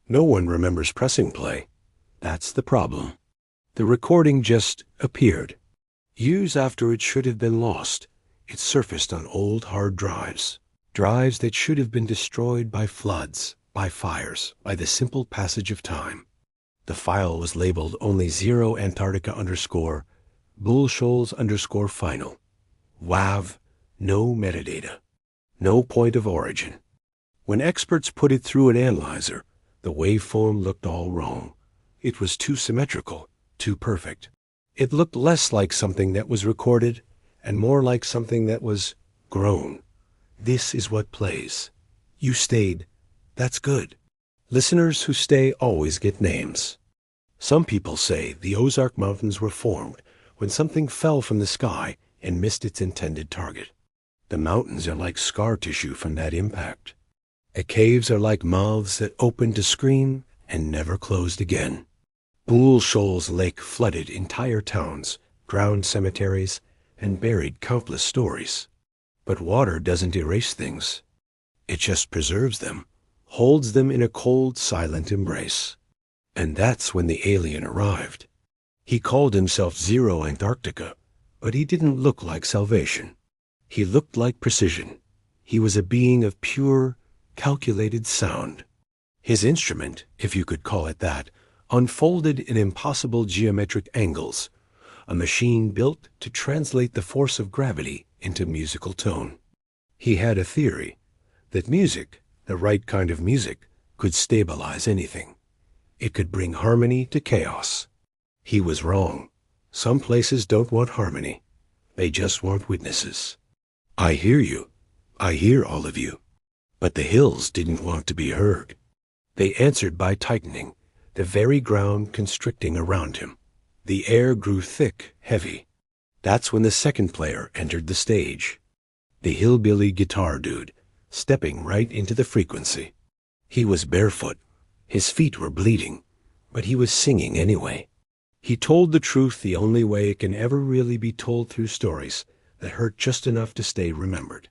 No one remembers pressing play. That's the problem. The recording just appeared. Years after it should have been lost, it surfaced on old hard drives. Drives that should have been destroyed by floods, by fires, by the simple passage of time. The file was labeled only 0 Antarctica _ Bull Shoals _ final. WAV, no metadata. No point of origin. When experts put it through an analyzer, the waveform looked all wrong. It was too symmetrical, too perfect. It looked less like something that was recorded and more like something that was grown. This is what plays. You stayed. That's good. Listeners who stay always get names. Some people say the Ozark Mountains were formed when something fell from the sky and missed its intended target. The mountains are like scar tissue from that impact. The caves are like mouths that opened to scream and never closed again. Bull Shoals Lake flooded entire towns, drowned cemeteries, and buried countless stories. But water doesn't erase things. It just preserves them, holds them in a cold, silent embrace. And that's when the alien arrived. He called himself 0 Antarctica, but he didn't look like salvation. He looked like precision. He was a being of pure, calculated sound. His instrument, if you could call it that, unfolded in impossible geometric angles, a machine built to translate the force of gravity into musical tone. He had a theory that music, the right kind of music, could stabilize anything. It could bring harmony to chaos. He was wrong. Some places don't want harmony. They just want witnesses. I hear you. I hear all of you. But the hills didn't want to be heard. They answered by tightening, the very ground constricting around him. The air grew thick, heavy. That's when the second player entered the stage. The hillbilly guitar dude, stepping right into the frequency. He was barefoot. His feet were bleeding, but he was singing anyway. He told the truth the only way it can ever really be told, through stories that hurt just enough to stay remembered.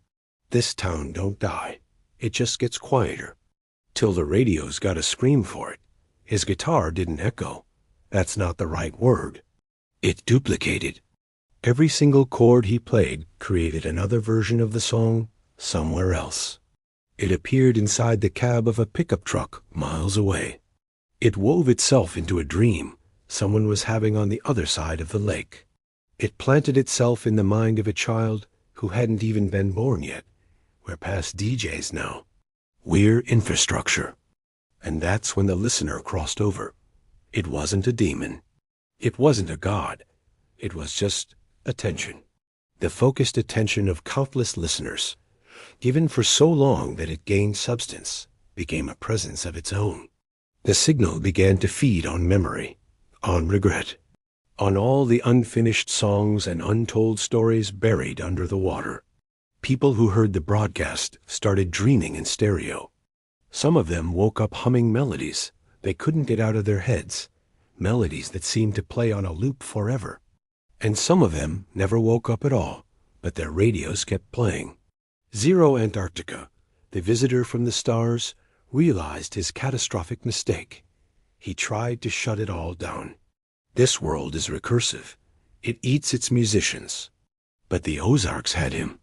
This town don't die. It just gets quieter. Till the radio's got a scream for it. His guitar didn't echo. That's not the right word. It duplicated. Every single chord he played created another version of the song somewhere else. It appeared inside the cab of a pickup truck miles away. It wove itself into a dream someone was having on the other side of the lake. It planted itself in the mind of a child who hadn't even been born yet. We're past DJs now. We're infrastructure. And that's when the listener crossed over. It wasn't a demon. It wasn't a god. It was just attention. The focused attention of countless listeners, given for so long that it gained substance, became a presence of its own. The signal began to feed on memory, on regret, on all the unfinished songs and untold stories buried under the water. People who heard the broadcast started dreaming in stereo. Some of them woke up humming melodies they couldn't get out of their heads, melodies that seemed to play on a loop forever. And some of them never woke up at all, but their radios kept playing. 0 Antarctica, the visitor from the stars, realized his catastrophic mistake. He tried to shut it all down. This world is recursive. It eats its musicians. But the Ozarks had him.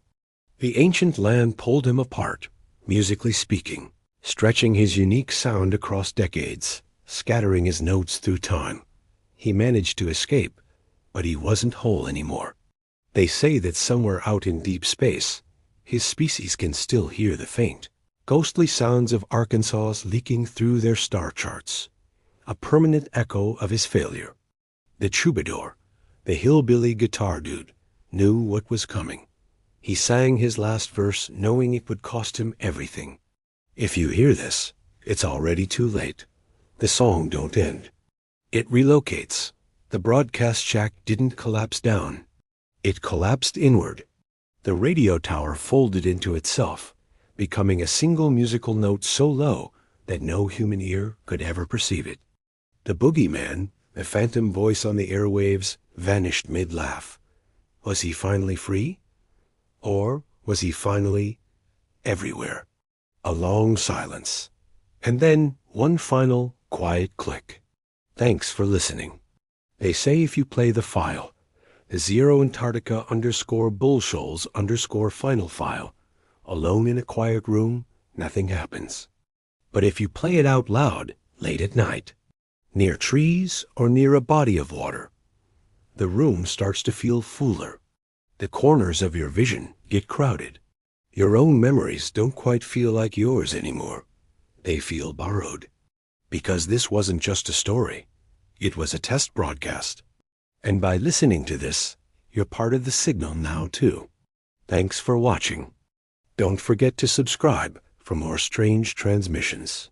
The ancient land pulled him apart, musically speaking, stretching his unique sound across decades, scattering his notes through time. He managed to escape, but he wasn't whole anymore. They say that somewhere out in deep space, his species can still hear the faint, ghostly sounds of Arkansas leaking through their star charts, a permanent echo of his failure. The troubadour, the hillbilly guitar dude, knew what was coming. He sang his last verse knowing it would cost him everything. If you hear this, it's already too late. The song don't end. It relocates. The broadcast shack didn't collapse down. It collapsed inward. The radio tower folded into itself, becoming a single musical note so low that no human ear could ever perceive it. The boogeyman, the phantom voice on the airwaves, vanished mid-laugh. Was he finally free? Or was he finally everywhere? A long silence. And then One final, quiet click. Thanks for listening. They say if you play the file, the 0 Antarctica _ final file, alone in a quiet room, nothing happens. But if you play it out loud, late at night, near trees or near a body of water, the room starts to feel fuller. The corners of your vision get crowded. Your own memories don't quite feel like yours anymore. They feel borrowed. Because this wasn't just a story. It was a test broadcast. And by listening to this, you're part of the signal now too. Thanks for watching. Don't forget to subscribe for more strange transmissions.